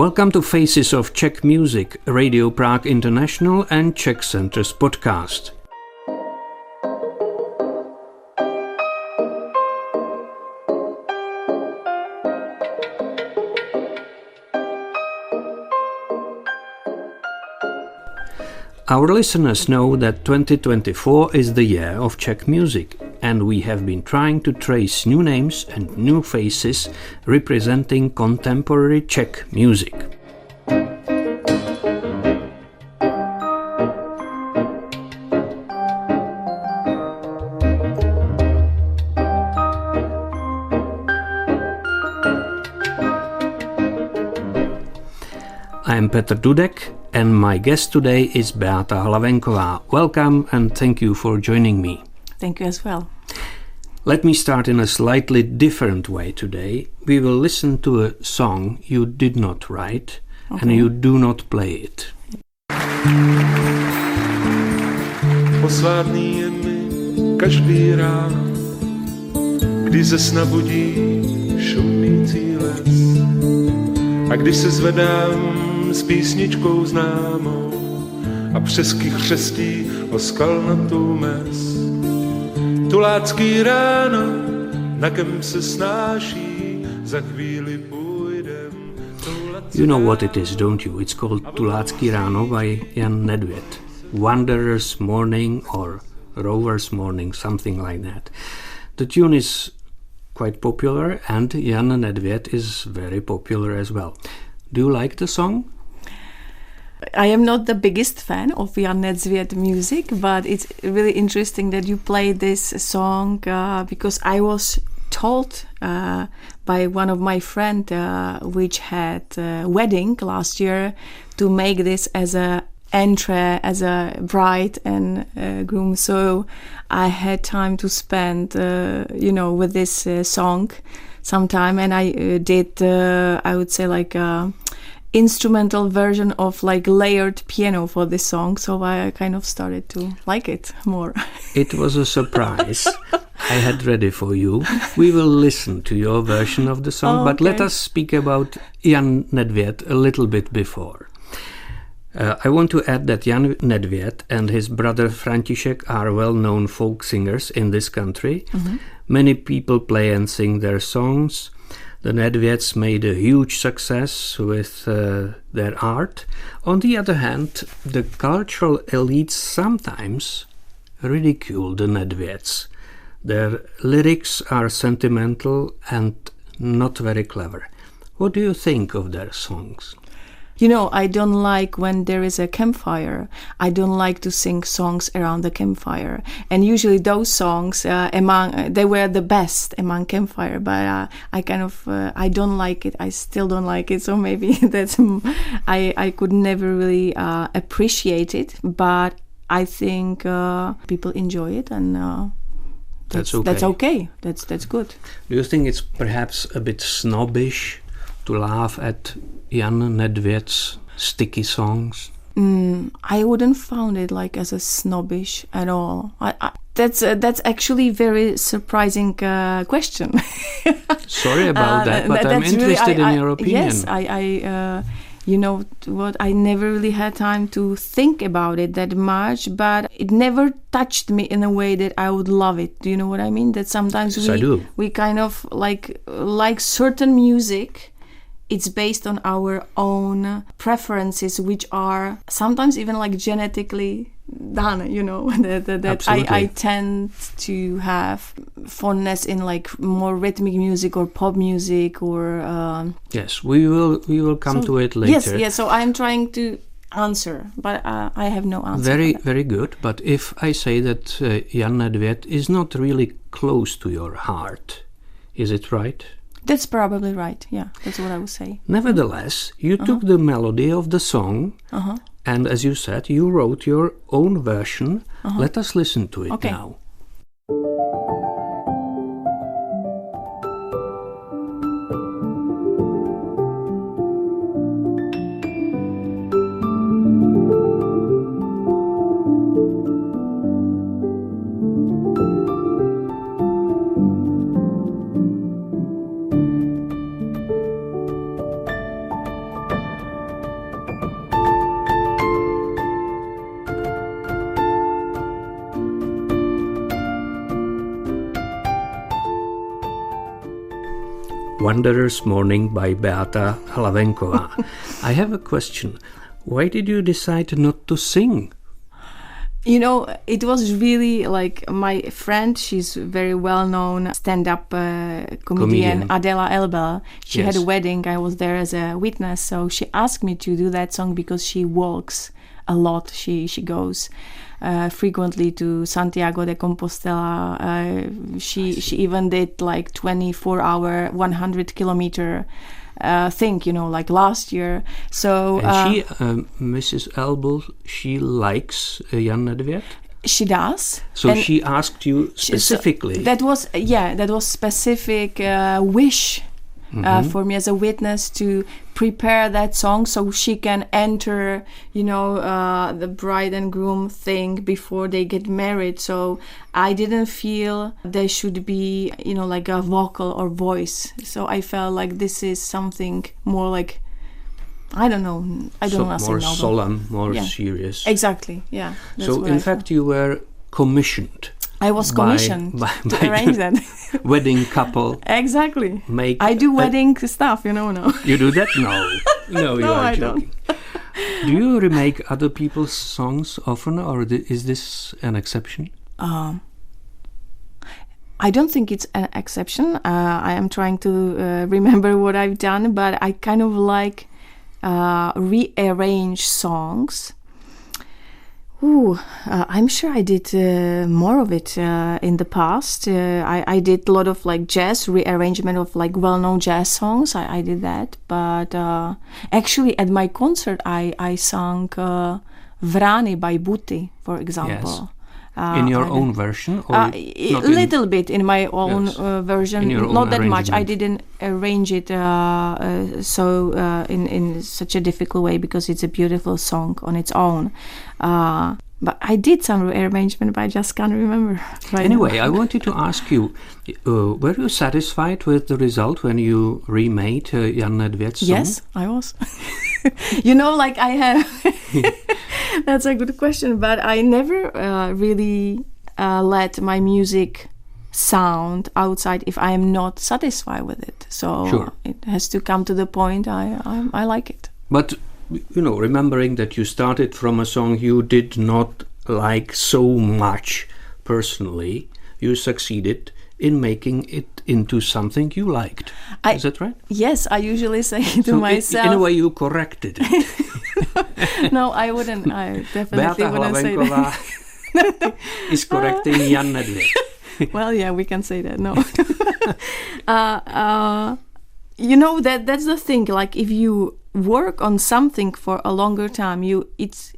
Welcome to Faces of Czech Music, Radio Prague International and Czech Center's podcast. Our listeners know that 2024 is the year of Czech music, and we have been trying to trace new names and new faces representing contemporary Czech music. I'm Petr Dudek, and my guest today is Beata Hlavenková. Welcome and thank you for joining me. Thank you as well. Let me start in a slightly different way today. We will listen to a song you did not write, and you do not play it. Posvátný je mi každý ráno, kdy ze sna budí šumící les. A když se zvedám s písničkou známou a přesky chřestí o skalnatou mes. Tulácký ráno, na kem se snáší, za chvíli půjdem. You know what it is, don't you? It's called Tulácký ráno by Jan Nedvěd. Wanderer's Morning or Rover's Morning, something like that. The tune is quite popular and Jan Nedvěd is very popular as well. Do you like the song? I am not the biggest fan of Jan Nedvěd music, but it's really interesting that you play this song because I was told by one of my friend which had a wedding last year to make this as a entry as a bride and groom. So I had time to spend, with this song sometime, and I did, I would say, like instrumental version of like layered piano for this song, so I kind of started to like it more. It was a surprise I had ready for you. We will listen to your version of the song, but let us speak about Jan Nedvěd a little bit before. I want to add that Jan Nedvěd and his brother František are well-known folk singers in this country. Mm-hmm. Many people play and sing their songs. The Nedvěds made a huge success with their art. On the other hand, the cultural elites sometimes ridicule the Nedvěds. Their lyrics are sentimental and not very clever. What do you think of their songs? You know, I don't like when there is a campfire. I don't like to sing songs around the campfire. And usually those songs they were the best among campfire. But I don't like it. I still don't like it. So maybe that's I could never really appreciate it. But I think people enjoy it, and that's okay. That's okay. That's good. Do you think it's perhaps a bit snobbish to laugh at Jan Nedvěd's sticky songs? I wouldn't found it like as a snobbish at all. That's actually very surprising question. Sorry about that, but I'm interested in your opinion. Yes, I you know what? I never really had time to think about it that much, but it never touched me in a way that I would love it. Do you know what I mean? That sometimes we kind of like certain music. It's based on our own preferences, which are sometimes even like genetically done, you know, that I tend to have fondness in like more rhythmic music or pop music or... Yes, we will come to it later. Yes, so I'm trying to answer, but I have no answer. Very, very good. But if I say that Jan Nedvěd is not really close to your heart, is it right? That's probably right, yeah, that's what I would say. Nevertheless, you took the melody of the song and, as you said, you wrote your own version. Let us listen to it now. Wanderer's Morning by Beata Hlavenková. I have a question. Why did you decide not to sing? You know, it was really like my friend, she's very well-known stand-up comedian, Adela Elbel. She had a wedding. I was there as a witness. So she asked me to do that song because she walks a lot. She goes frequently to Santiago de Compostela. She even did like 24-hour, 100-kilometer thing, you know, like last year. So and she, Mrs. Elbel, she likes Jan Nedvěd? She does. So she asked you specifically. That was specific wish for me as a witness to prepare that song so she can enter, you know, the bride and groom thing before they get married. So I didn't feel there should be, you know, like a vocal or voice. So I felt like this is something more like, I don't know. I don't know. More solemn, more serious. Exactly. Yeah. So in fact, you were commissioned. I was commissioned to arrange that. Wedding couple. Exactly. I do wedding stuff, you know. No. You do that? No. No, you are I joking. Do you remake other people's songs often, or is this an exception? I don't think it's an exception. I am trying to remember what I've done, but I kind of like rearrange songs. I'm sure I did more of it in the past. I did a lot of like jazz rearrangement of like well-known jazz songs. I did that, but actually at my concert I sang Vrany by Buty, for example. Yes. In your own version? Or a little bit in my own version, not that much. I didn't arrange it in such a difficult way because it's a beautiful song on its own. But I did some rearrangement, but I just can't remember. Anyway, I wanted to ask you, were you satisfied with the result when you remade Jan Nedvěd's song? Yes, I was. You know, like I have... That's a good question, but I never really let my music sound outside if I am not satisfied with it. So it has to come to the point I like it. But, you know, remembering that you started from a song you did not like so much personally, you succeeded in making it into something you liked. Is that right? Yes, I usually say to myself... In a way you corrected it. No, I wouldn't. I definitely Beata wouldn't say Hlavenková that. is correcting Jan Nedvěd. Well, yeah, we can say that. No. You know, that's the thing. Like, if you work on something for a longer time, it's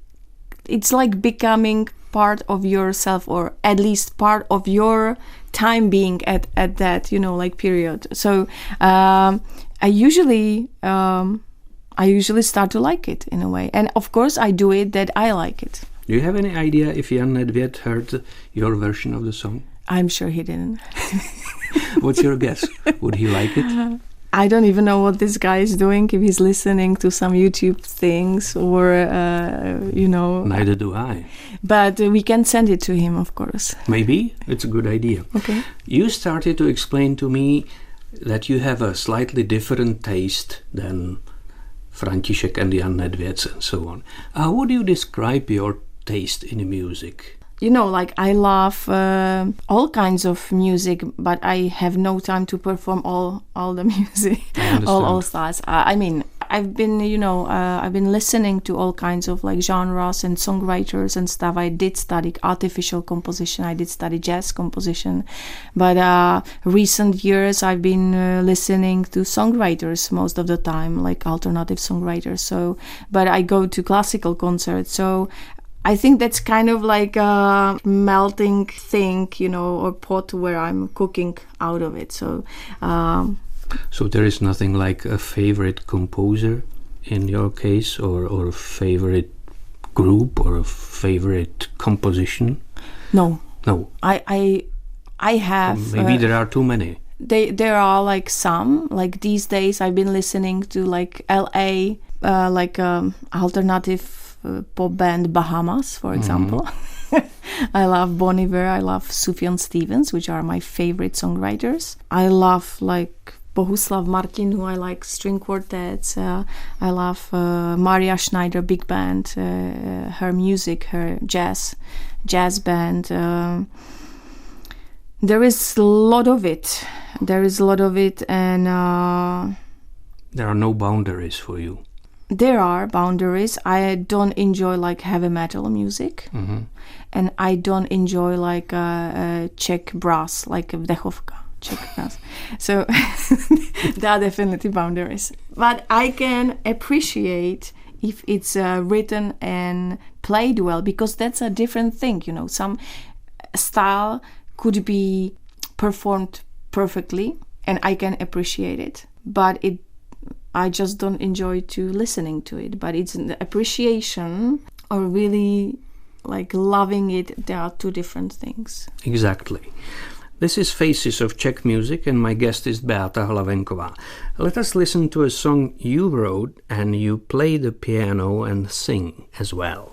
like becoming part of yourself, or at least part of your time being at that, you know, like period. So I usually start to like it in a way, and of course I do it that I like it. Do you have any idea if Jan Nedvěd heard your version of the song? I'm sure he didn't. What's your guess? Would he like it? I don't even know what this guy is doing, if he's listening to some YouTube things or, you know. Neither do I. But we can send it to him, of course. Maybe. It's a good idea. Okay. You started to explain to me that you have a slightly different taste than František and Jan Nedvěd and so on. How would you describe your taste in music? You know, like I love all kinds of music, but I have no time to perform all the music, all styles. I mean, I've been listening to all kinds of like genres and songwriters and stuff. I did study artificial composition. I did study jazz composition, but recent years I've been listening to songwriters most of the time, like alternative songwriters. So, but I go to classical concerts. So I think that's kind of like a melting thing, you know, or pot where I'm cooking out of it. So there is nothing like a favorite composer in your case, or a favorite group, or a favorite composition? No. I have. Maybe there are too many. There are like some. Like these days, I've been listening to like LA, alternative pop band Bahamas, for example. I love Bon Iver, I love Sufjan Stevens, which are my favorite songwriters. I love like Bohuslav Martinu. I like string quartets. I love Maria Schneider big band, her music, her jazz band. There is a lot of it. And there are no boundaries for you. There are boundaries. I don't enjoy like heavy metal music, and I don't enjoy like Czech brass, like Vdechovka, Czech brass. So there are definitely boundaries. But I can appreciate if it's written and played well, because that's a different thing. You know, some style could be performed perfectly, and I can appreciate it. But I just don't enjoy listening to it. But it's an appreciation or really like loving it. There are two different things. Exactly. This is Faces of Czech Music, and my guest is Beata Hlavenková. Let us listen to a song you wrote, and you play the piano and sing as well.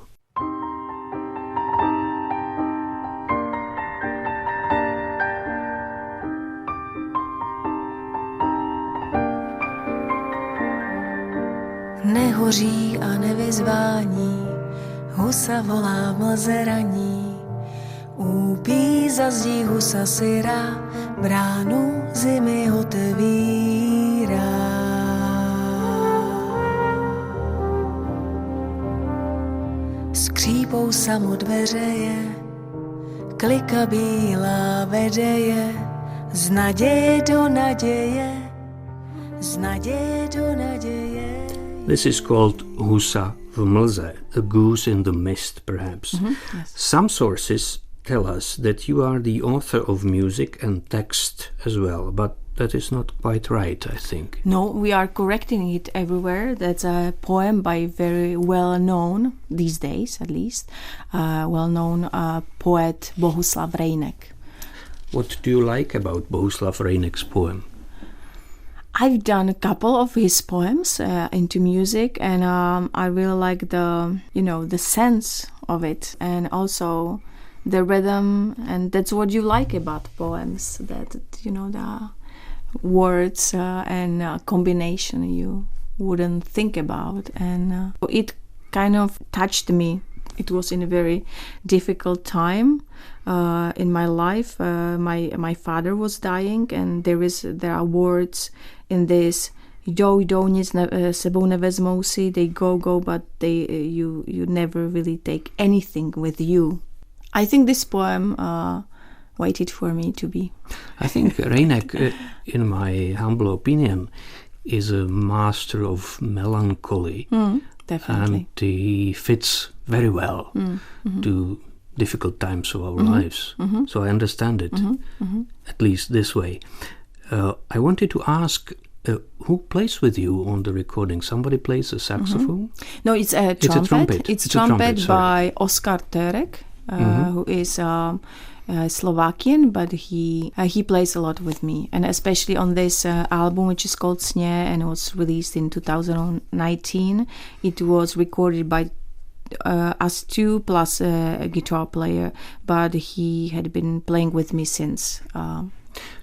Nehoří a nevyzvání, husa volá v mlze raní. Úpí za zdí husa syrá, bránu zimy otevírá. Skřípou samo dveře je, klika bílá vede je, z naděje do naděje, z naděje do naděje. This is called Husa v mlze, a goose in the mist, perhaps. Yes. Some sources tell us that you are the author of music and text as well, but that is not quite right, I think. No, we are correcting it everywhere. That's a poem by very well-known, these days at least, well-known poet Bohuslav Rejnek. What do you like about Bohuslav Rejnek's poem? I've done a couple of his poems into music, and I really like the sense of it, and also the rhythm, and that's what you like about poems, that the words and combination you wouldn't think about, and it kind of touched me. It was in a very difficult time in my life. My father was dying, and there are words in this. Jdou, nic sebou nevezmou si. They go, but you never really take anything with you. I think this poem waited for me to be. I think Rejnek, in my humble opinion, is a master of melancholy. Definitely. And he fits very well to difficult times of our lives. So I understand it, at least this way. I wanted to ask, who plays with you on the recording? Somebody plays a saxophone? No, it's a trumpet. It's a trumpet by Oskar Törek, who is Slovakian, but he plays a lot with me, and especially on this album, which is called Sně, and was released in 2019. It was recorded by us two plus a guitar player, but he had been playing with me since.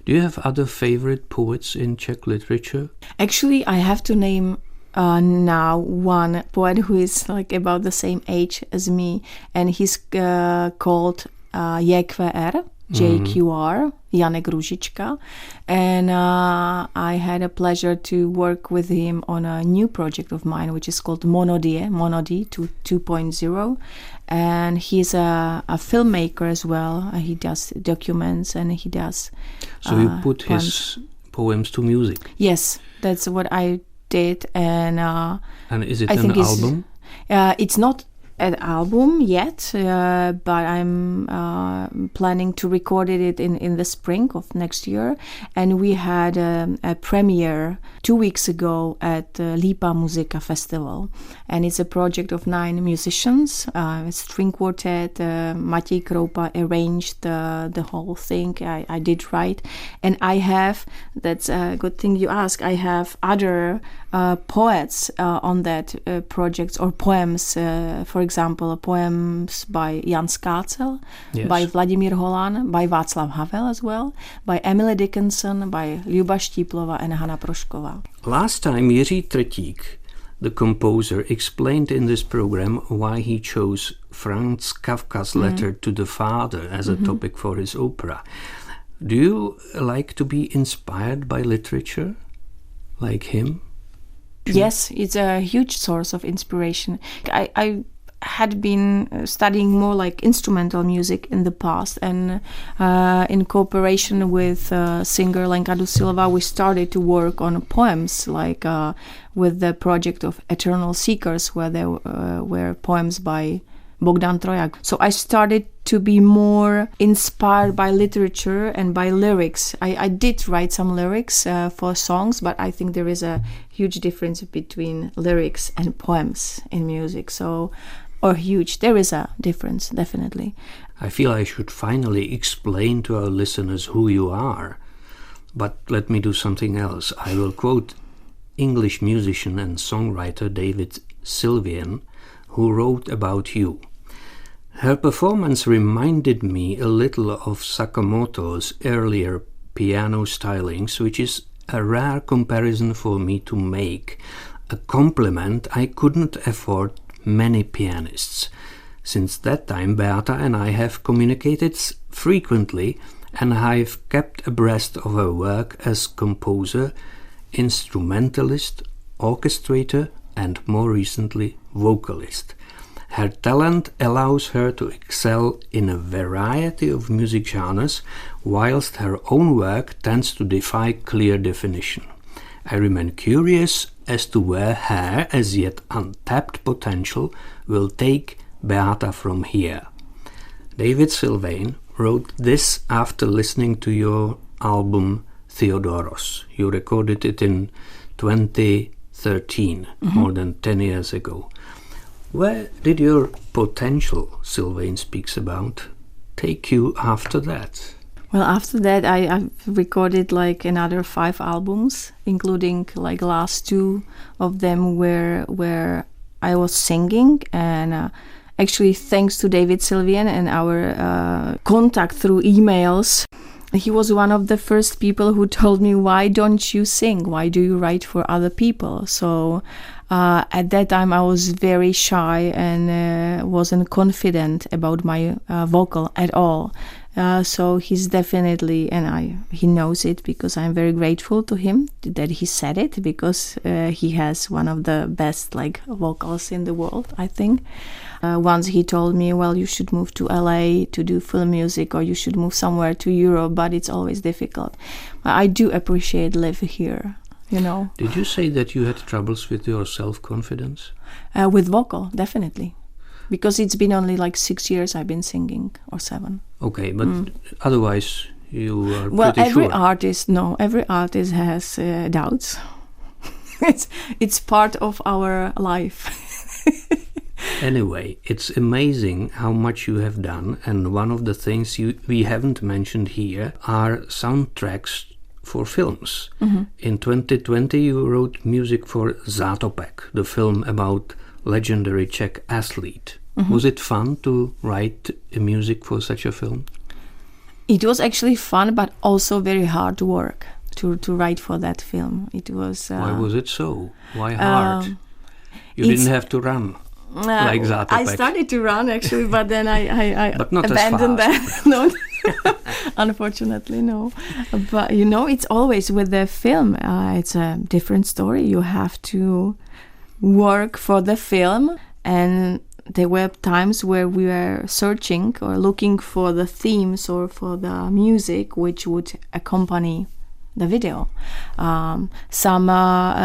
Do you have other favorite poets in Czech literature? Actually, I have to name now one poet who is like about the same age as me, and he's called JQR, Janek Růžička, and I had a pleasure to work with him on a new project of mine, which is called Monody 2.0, and he's a filmmaker as well. He does documents, and he does So you put his poems to music? Yes, that's what I did, and is it I think an album? It's not an album yet, but I'm planning to record it in the spring of next year, and we had a premiere 2 weeks ago at Lipa Muzika Festival, and it's a project of 9 musicians, a string quartet. Matěj Kroupa arranged the whole thing. I did write, and I have, that's a good thing you ask, I have other poets on that project, or poems, for example, poems by Jan Skácel, by Vladimír Holán, by Václav Havel as well, by Emily Dickinson, by Ljuba Štíplová and Hanna Prošková. Last time Jiří Tretík, the composer, explained in this program why he chose Franz Kafka's letter to the father as a topic for his opera. Do you like to be inspired by literature, like him? Yes, it's a huge source of inspiration. I had been studying more like instrumental music in the past, and in cooperation with singer Lenka Dusilová, we started to work on poems, like with the project of Eternal Seekers, where there were poems by Bogdan Trojak. So I started to be more inspired by literature and by lyrics. I did write some lyrics for songs, but I think there is a huge difference between lyrics and poems in music. There is a difference, definitely. I feel I should finally explain to our listeners who you are. But let me do something else. I will quote English musician and songwriter David Sylvian, who wrote about you. Her performance reminded me a little of Sakamoto's earlier piano stylings, which is a rare comparison for me to make, a compliment I couldn't afford many pianists. Since that time, Beata and I have communicated frequently, and I've kept abreast of her work as composer, instrumentalist, orchestrator, and more recently, vocalist. Her talent allows her to excel in a variety of music genres, whilst her own work tends to defy clear definition. I remain curious as to where her as yet untapped potential will take Beata from here. David Sylvain wrote this after listening to your album Theodoros. You recorded it in 2013, more than 10 years ago. Where did your potential, Sylvain speaks about, take you after that? Well, after that, I recorded like another 5 albums, including like last 2 of them where I was singing, and actually thanks to David Sylvian and our contact through emails, he was one of the first people who told me, why don't you sing? Why do you write for other people? So at that time I was very shy and wasn't confident about my vocal at all. So he's definitely, and he knows it because I'm very grateful to him that he said it, because he has one of the best like vocals in the world, I think. Once he told me, well, you should move to LA to do film music, or you should move somewhere to Europe, but it's always difficult. I do appreciate live here, you know. Did you say that you had troubles with your self-confidence? With vocal, definitely. Because it's been only like 6 years I've been singing, or 7. Okay, but otherwise you are well, pretty sure. Every artist has doubts. It's part of our life. Anyway, it's amazing how much you have done, and one of the things we haven't mentioned here are soundtracks for films. In 2020 you wrote music for Zátopek, the film about legendary Czech athlete. Was it fun to write music for such a film? It was actually fun, but also very hard work to write for that film. It was. Why was it so? Why hard? You didn't have to run like Zátopek. I started to run actually, but then I but not abandoned as fast. that. No, unfortunately, no. But you know, it's always with the film. It's a different story. You have to work for the film, and there were times where we were searching or looking for the themes or for the music which would accompany the video. Some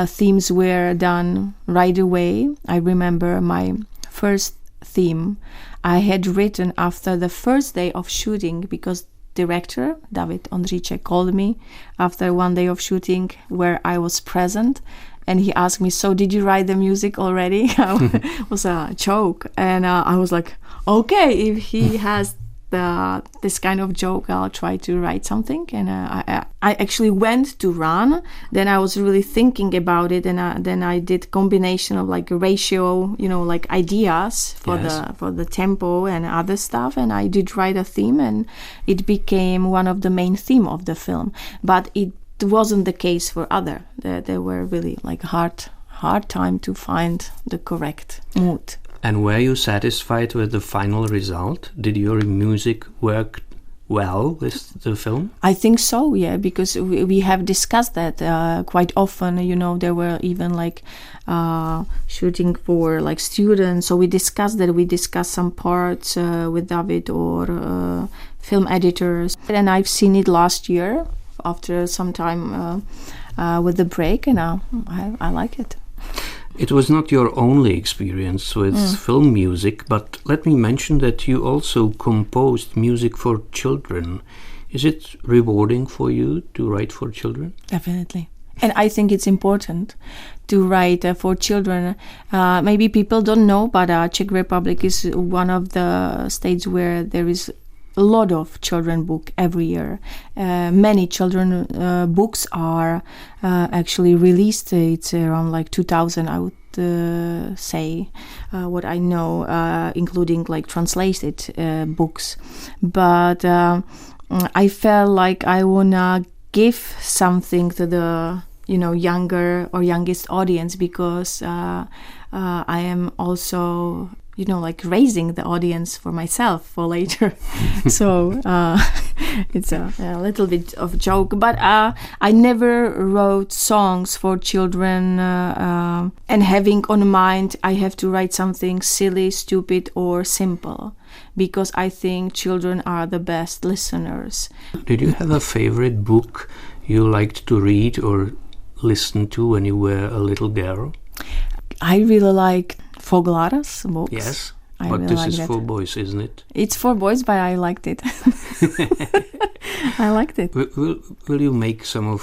themes were done right away. I remember my first theme I had written after the first day of shooting, because director David Ondříček called me after one day of shooting where I was present, and he asked me, so did you write the music already? It was a joke, and I was like, okay, if he has this kind of joke, I'll try to write something. And I actually went to run. Then I was really thinking about it, and then I did combination of like a ratio, like ideas for the tempo and other stuff. And I did write a theme, and it became one of the main theme of the film. But it wasn't the case for other. They were really like hard time to find the correct mood. And were you satisfied with the final result? Did your music work well with the film? I think so, yeah, because we have discussed that quite often. There were even like shooting for like students. So we discussed that. We discussed some parts with David or film editors. And I've seen it last year after some time with the break, and I like it. It was not your only experience with film music, but let me mention that you also composed music for children. Is it rewarding for you to write for children? Definitely. And I think it's important to write for children. Maybe people don't know, but Czech Republic is one of the states where there is a lot of children book every year. Many children books are actually released. It's around like 2,000, I would say, what I know, including like translated books. But I felt like I wanna give something to the younger or youngest audience, because I am also like raising the audience for myself for later. So it's a little bit of a joke, but I never wrote songs for children and having on mind I have to write something silly, stupid or simple, because I think children are the best listeners. Did you have a favorite book you liked to read or listen to when you were a little girl? I really like Foglaras books. Yes, but really this is that. for boys, isn't it? It's for boys, but I liked it. I liked it. Will you make some of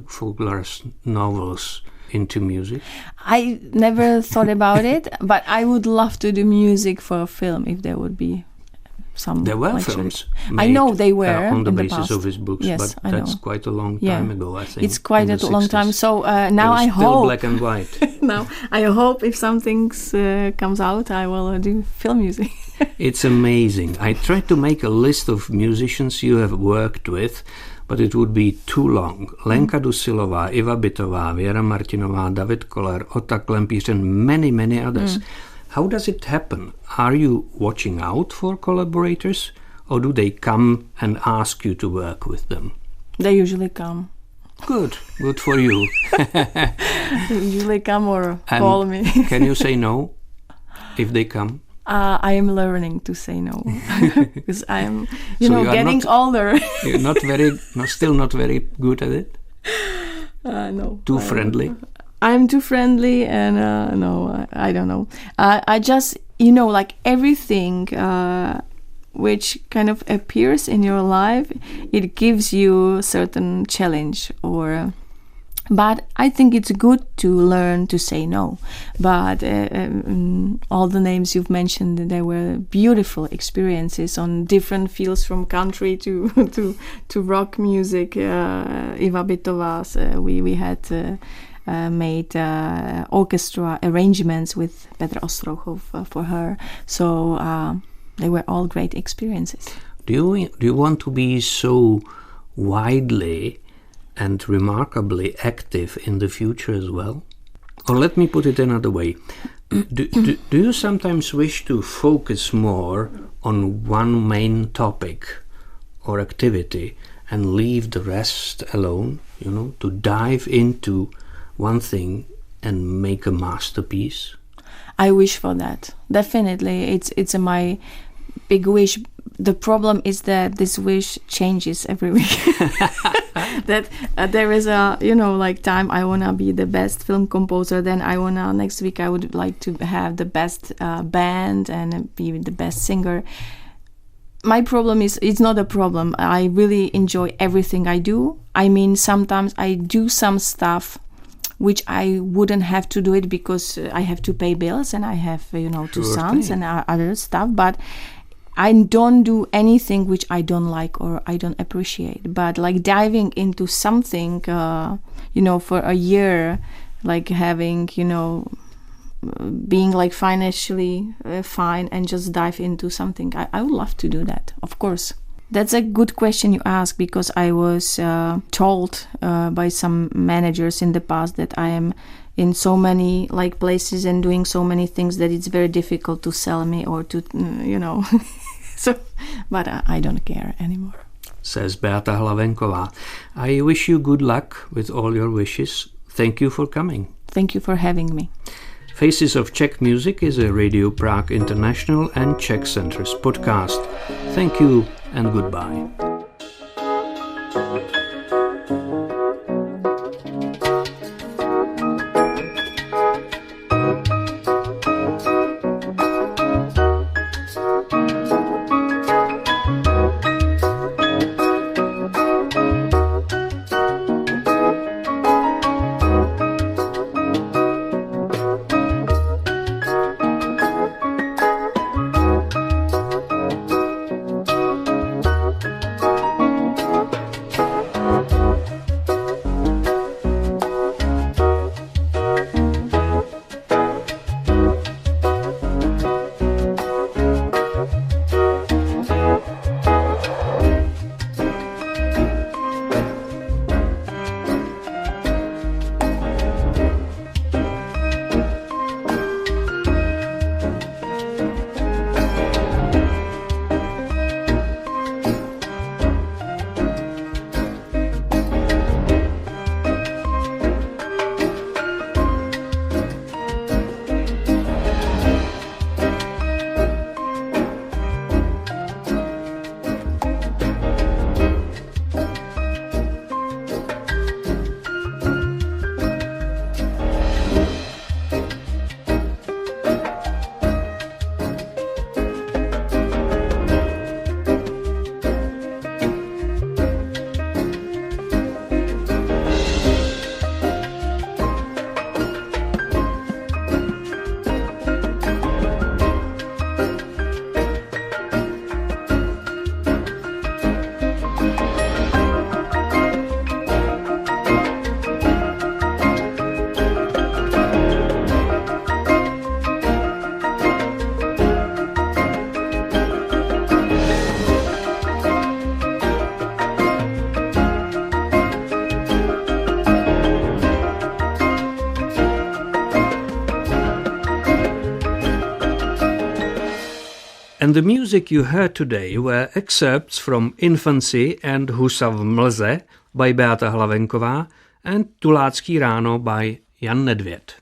Foglar's novels into music? I never thought about it, but I would love to do music for a film if there would be some. There were like films. I know they were on the in basis the past. of his books, yes, but that's quite a long time ago, I think. It's quite a long time. So now I hope. Still black and white. Now I hope if something comes out, I will do film music. It's amazing. I tried to make a list of musicians you have worked with, but it would be too long. Lenka Dusilová, Iva Bitová, Věra Martinová, David Koller, Ota Klempíř, and many, many others. How does it happen? Are you watching out for collaborators, or do they come and ask you to work with them? They usually come. Good for you. They usually come or call me. Can you say no if they come? I am learning to say no because I am, getting older. You're still not very good at it? No. Too friendly? I'm too friendly, and no, I don't know. I just, like everything which kind of appears in your life, it gives you a certain challenge but I think it's good to learn to say no. But all the names you've mentioned, they were beautiful experiences on different fields, from country to rock music. Iva Bitová's, we had made orchestra arrangements with Petr Ostrochov for her. So they were all great experiences. Do you want to be so widely and remarkably active in the future as well? Or let me put it another way. Do you sometimes wish to focus more on one main topic or activity and leave the rest alone, to dive into one thing and make a masterpiece? I wish for that. Definitely. It's my big wish. The problem is that this wish changes every week. That there is a, time I want to be the best film composer. Then next week I would like to have the best band and be the best singer. My problem is, it's not a problem. I really enjoy everything I do. I mean, sometimes I do some stuff which I wouldn't have to do it because I have to pay bills and I have, two sons and other stuff. But I don't do anything which I don't like or I don't appreciate. But like diving into something, for a year, like having, being like financially fine and just dive into something, I would love to do that, of course. That's a good question you ask, because I was told by some managers in the past that I am in so many like places and doing so many things that it's very difficult to sell me or to, So, but I don't care anymore. Says Beata Hlavenková. I wish you good luck with all your wishes. Thank you for coming. Thank you for having me. Faces of Czech Music is a Radio Prague International and Czech Centers podcast. Thank you and goodbye. And the music you heard today were excerpts from Infancy and Husa v mlze by Beata Hlavenková and Tulácký ráno by Jan Nedvěd.